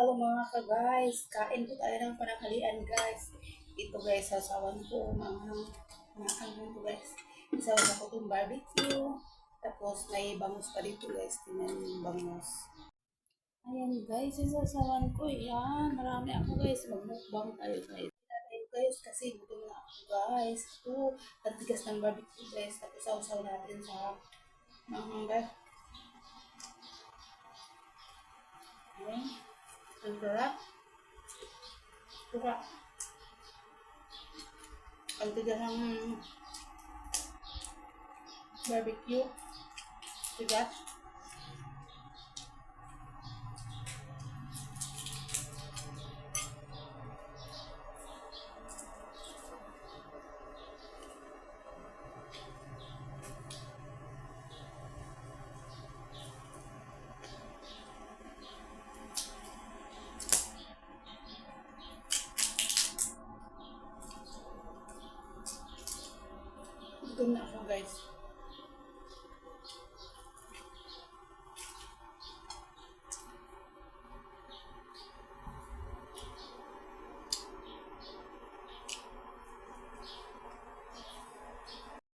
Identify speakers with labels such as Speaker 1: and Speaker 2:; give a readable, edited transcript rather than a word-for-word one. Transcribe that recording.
Speaker 1: Hello mga ka-guys, kain po tayo ng pananghalian guys. Ito guys, sasawan ko mga ano to guys. Isawan ko itong barbecue. Tapos may bangus pa dito guys, tingnan yung bangus. Ayan guys, isasawan ko yan. Marami ako guys, magmukbang tayo guys. Natin guys, kasi gutom na ako guys. Ito, tatigas ng barbecue guys. Tapos sausaw natin sa manghang. Ayan, ang sarap. Suka. Ang tigas ng barbecue. Tigas. Gutom na ako guys.